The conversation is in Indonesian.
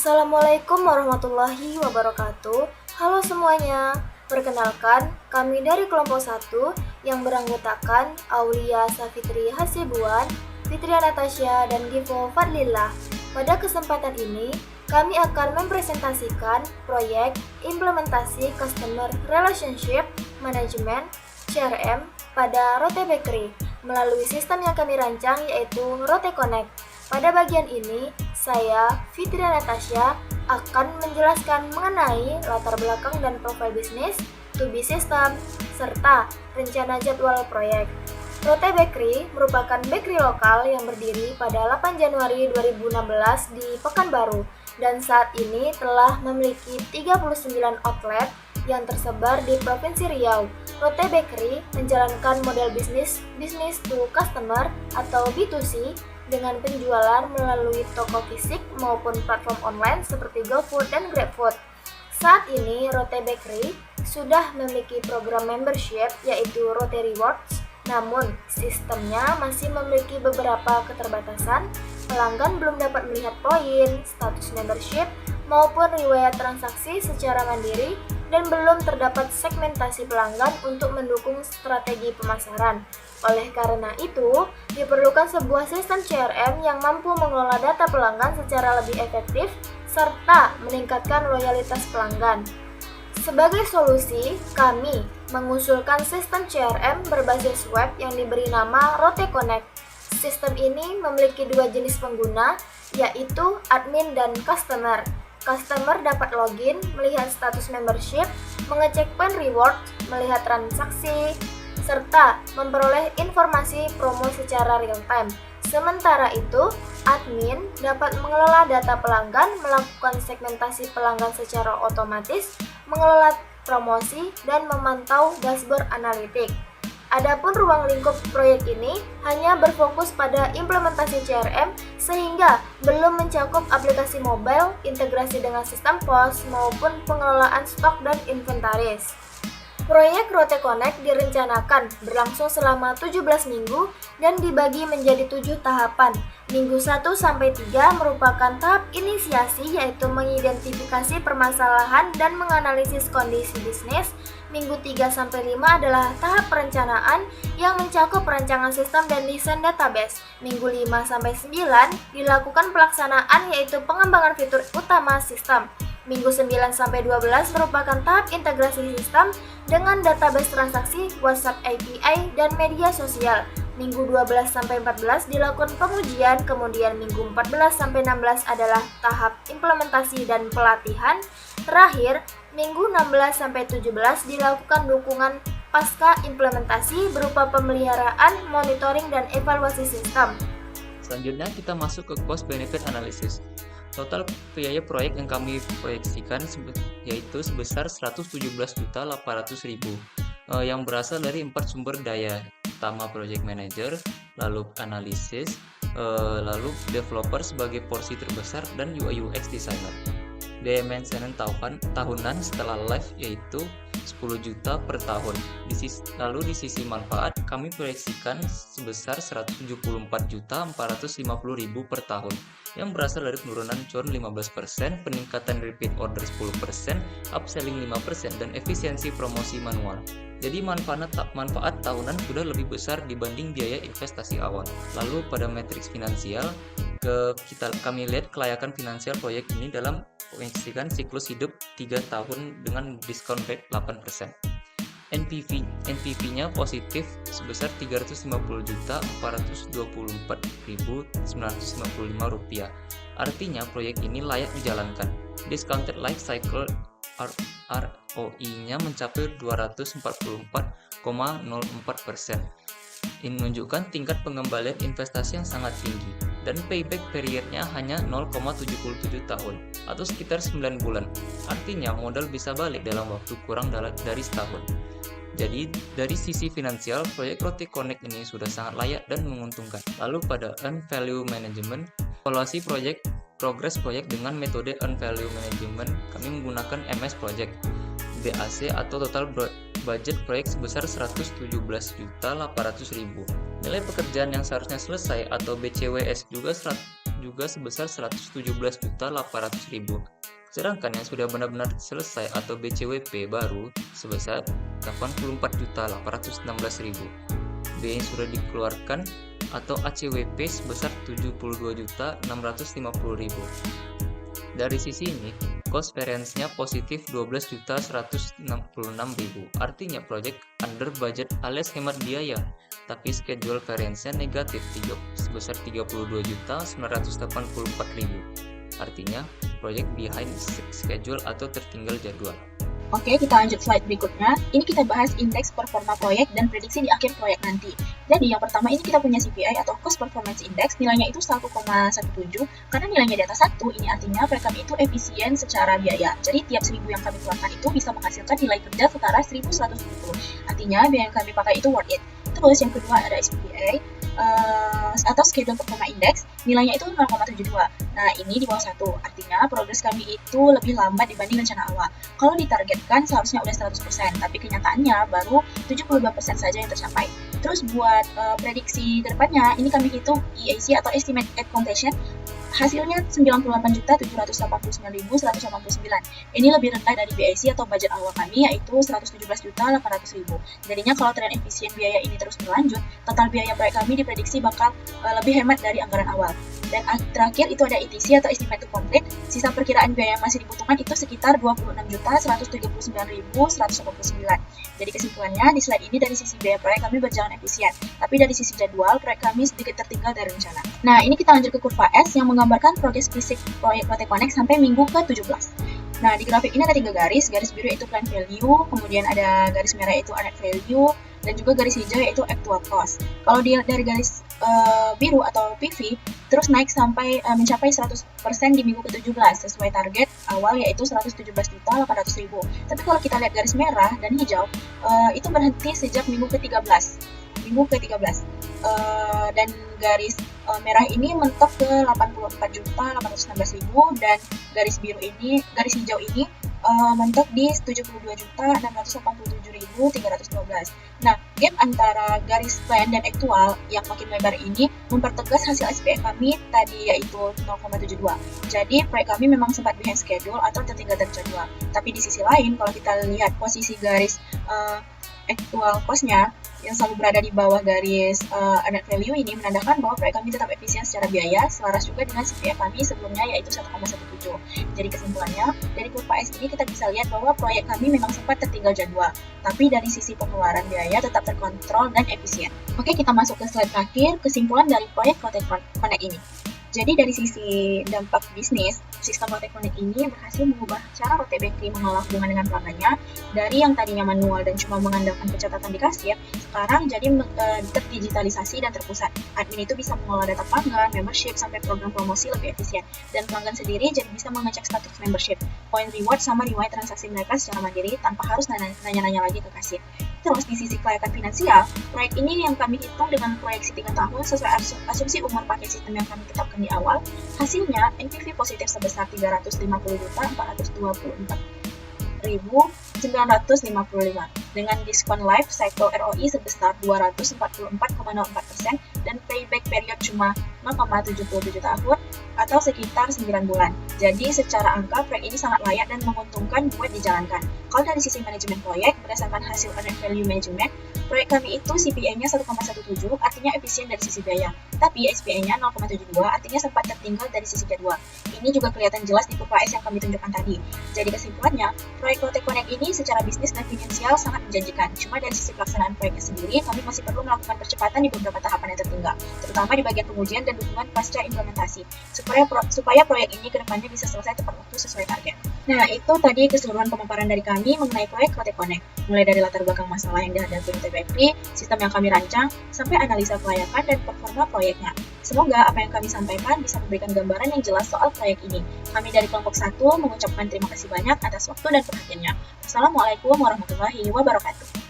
Assalamualaikum warahmatullahi wabarakatuh. Halo semuanya. Perkenalkan, kami dari kelompok 1 yang beranggotakan Aulia Safitri Hasibuan, Fitria Natasha, dan Givo Fadlillah. Pada kesempatan ini, kami akan mempresentasikan proyek implementasi Customer Relationship Management (CRM) pada Rote Bakery melalui sistem yang kami rancang yaitu Rote Connect. Pada bagian ini, saya, Fitria Natasha, akan menjelaskan mengenai latar belakang dan profil bisnis, to-be system, serta rencana jadwal proyek. Rote Bakery merupakan bakery lokal yang berdiri pada 8 Januari 2016 di Pekanbaru dan saat ini telah memiliki 39 outlet yang tersebar di Provinsi Riau. Rote Bakery menjalankan model bisnis to customer atau B2C dengan penjualan melalui toko fisik maupun platform online seperti GoFood dan GrabFood. Saat ini Rote Bakery sudah memiliki program membership yaitu Rote Rewards, namun sistemnya masih memiliki beberapa keterbatasan. Pelanggan belum dapat melihat poin, status membership, maupun riwayat transaksi secara mandiri dan belum terdapat segmentasi pelanggan untuk mendukung strategi pemasaran. Oleh karena itu, diperlukan sebuah sistem CRM yang mampu mengelola data pelanggan secara lebih efektif serta meningkatkan loyalitas pelanggan. Sebagai solusi, kami mengusulkan sistem CRM berbasis web yang diberi nama Rote Connect. Sistem ini memiliki dua jenis pengguna, yaitu admin dan customer. Customer dapat login, melihat status membership, mengecek poin reward, melihat transaksi, serta memperoleh informasi promo secara real-time. Sementara itu, admin dapat mengelola data pelanggan, melakukan segmentasi pelanggan secara otomatis, mengelola promosi, dan memantau dashboard analitik. Adapun ruang lingkup proyek ini hanya berfokus pada implementasi CRM sehingga belum mencakup aplikasi mobile, integrasi dengan sistem POS, maupun pengelolaan stok dan inventaris. Proyek Rote Connect direncanakan berlangsung selama 17 minggu dan dibagi menjadi 7 tahapan. Minggu 1-3 merupakan tahap inisiasi yaitu mengidentifikasi permasalahan dan menganalisis kondisi bisnis. Minggu 3-5 adalah tahap perencanaan yang mencakup perancangan sistem dan desain database. Minggu 5-9 dilakukan pelaksanaan yaitu pengembangan fitur utama sistem. Minggu 9-12 merupakan tahap integrasi sistem dengan database transaksi, WhatsApp API, dan media sosial. Minggu 12-14 dilakukan pengujian, kemudian minggu 14-16 adalah tahap implementasi dan pelatihan. Terakhir, minggu 16-17 dilakukan dukungan pasca implementasi berupa pemeliharaan, monitoring, dan evaluasi sistem. Selanjutnya kita masuk ke cost benefit analysis. Total biaya proyek yang kami proyeksikan yaitu sebesar 117.800.000 yang berasal dari 4 sumber daya, pertama project manager, lalu analisis, lalu developer sebagai porsi terbesar, dan UI UX designer. Biaya maintenance tahunan setelah live yaitu 10 juta per tahun. Lalu di sisi manfaat kami proyeksikan sebesar 174.450.000 per tahun yang berasal dari penurunan churn 15%, peningkatan repeat order 10%, upselling 5%, dan efisiensi promosi manual. Jadi manfaat tahunan sudah lebih besar dibanding biaya investasi awal. Lalu pada matriks finansial, kami lihat kelayakan finansial proyek ini dalam proyeksikan siklus hidup 3 tahun dengan diskon rate 8%. NPV-nya positif sebesar Rp354.424.955. Artinya proyek ini layak dijalankan. Discounted life cycle ROI-nya mencapai 244,04%. Ini menunjukkan tingkat pengembalian investasi yang sangat tinggi dan payback periodnya hanya 0,77 tahun atau sekitar 9 bulan. Artinya modal bisa balik dalam waktu kurang dari setahun. Jadi dari sisi finansial, proyek Rote Connect ini sudah sangat layak dan menguntungkan. Lalu pada earn value management, evaluasi progres proyek dengan metode earn value management, kami menggunakan MS Project BAC atau total budget proyek sebesar 117.800.000. Nilai pekerjaan yang seharusnya selesai atau BCWS juga juga sebesar 117.800.000. Sedangkan yang sudah benar-benar selesai atau BCWP baru sebesar 84.816.000. Biaya yang sudah dikeluarkan atau ACWP sebesar 72.650.000. Dari sisi ini, cost variance-nya positif 12.166.000. Artinya project under budget alias hemat biaya, tapi schedule variance-nya negatif sebesar 32.984.000. Artinya project behind schedule atau tertinggal jadwal. Oke, kita lanjut slide berikutnya. Ini kita bahas indeks performa proyek dan prediksi di akhir proyek nanti. Jadi yang pertama ini kita punya CPI atau Cost Performance Index, nilainya itu 1,17, karena nilainya di atas 1, ini artinya proyek kami itu efisien secara biaya. Jadi tiap 1000 yang kami keluarkan itu bisa menghasilkan nilai kerja setara 1170. Artinya biaya yang kami pakai itu worth it. Terus yang kedua ada SPA atau Schedule Performa Index, nilainya itu 0,72. Nah, ini di bawah 1, artinya progres kami itu lebih lambat dibanding rencana awal. Kalau ditargetkan seharusnya udah 100%, tapi kenyataannya baru 72% saja yang tercapai. Terus buat prediksi ke depannya, ini kami hitung EAC atau Estimate at Completion, hasilnya 98.789.189. Ini lebih rendah dari BAC atau budget awal kami, yaitu 117.800.000. Jadinya kalau tren efisien biaya ini terus berlanjut, total biaya proyek kami diprediksi bakal lebih hemat dari anggaran awal. Dan terakhir itu ada ETC atau Estimate to Complete. Sisa perkiraan biaya yang masih dibutuhkan itu sekitar 26.179.189. Jadi kesimpulannya di slide ini dari sisi biaya proyek kami berjalan efisien, tapi dari sisi jadwal proyek kami sedikit tertinggal dari rencana. Nah, ini kita lanjut ke kurva S yang menggambarkan progres fisik proyek Lotte Connect sampai minggu ke-17. Nah, di grafik ini ada 3 garis biru itu plan value, kemudian ada garis merah itu net value, dan juga garis hijau yaitu actual cost. Kalau dari garis biru atau PV, terus naik sampai mencapai 100% di minggu ke-17 sesuai target awal yaitu 117.800.000. Tapi kalau kita lihat garis merah dan hijau, itu berhenti sejak minggu ke-13. Dan garis merah ini mentok ke 84.816.000 dan garis hijau ini mentok di 72.687.312. Nah, gap antara garis plan dan aktual yang makin lebar ini mempertegas hasil SPA kami tadi yaitu 0,72. Jadi proyek kami memang sempat behind schedule atau tertinggal dari jadwal. Tapi di sisi lain, kalau kita lihat posisi garis actual cost-nya yang selalu berada di bawah garis net value ini menandakan bahwa proyek kami tetap efisien secara biaya, selaras juga dengan CPI kami sebelumnya yaitu 1,17. Jadi kesimpulannya, dari kurva S ini kita bisa lihat bahwa proyek kami memang sempat tertinggal jadwal, tapi dari sisi pengeluaran biaya tetap terkontrol dan efisien. Oke, kita masuk ke slide terakhir, kesimpulan dari proyek Lotte Connect ini. Jadi dari sisi dampak bisnis, sistem Lotte Connect ini berhasil mengubah cara Lotte Bakery mengelola hubungan dengan pelanggannya dari yang tadinya manual dan cuma mengandalkan pencatatan di kasir, sekarang jadi terdigitalisasi dan terpusat. Admin itu bisa mengelola data pelanggan, membership, sampai program promosi lebih efisien. Dan pelanggan sendiri jadi bisa mengecek status membership, point reward, sama riwayat transaksi mereka secara mandiri tanpa harus nanya-nanya lagi ke kasir. Terus di sisi kelayakan finansial, proyek ini yang kami hitung dengan proyeksi 3 tahun sesuai asumsi umur pakai sistem yang kami tetapkan di awal. Hasilnya NPV positif sebesar 350.424.955 dengan diskon life cycle ROI sebesar 244,04% dan payback period cuma 0,77 tahun atau sekitar 9 bulan. Jadi secara angka proyek ini sangat layak dan menguntungkan buat dijalankan. Kalau dari sisi manajemen proyek, berdasarkan hasil earned value management, proyek kami itu CPI-nya 1,17, artinya efisien dari sisi biaya. Tapi SPA-nya 0,72, artinya sempat tertinggal dari sisi jadwal. Ini juga kelihatan jelas di kurva S yang kami tunjukkan tadi. Jadi kesimpulannya, proyek Lotte Connect ini secara bisnis dan finansial sangat menjanjikan. Cuma dari sisi pelaksanaan proyeknya sendiri, kami masih perlu melakukan percepatan di beberapa tahapan yang tertinggal, terutama di bagian pengujian dan dukungan pasca implementasi, supaya proyek ini kedepannya bisa selesai tepat waktu sesuai target. Nah, itu tadi keseluruhan pemaparan dari kami mengenai proyek Lotte Connect, mulai dari latar belakang masalah yang dihadapi Lotte Bakery, sistem yang kami rancang, sampai analisa kelayakan dan performa proyeknya. Semoga apa yang kami sampaikan bisa memberikan gambaran yang jelas soal proyek ini. Kami dari kelompok 1 mengucapkan terima kasih banyak atas waktu dan perhatiannya. Wassalamualaikum warahmatullahi wabarakatuh.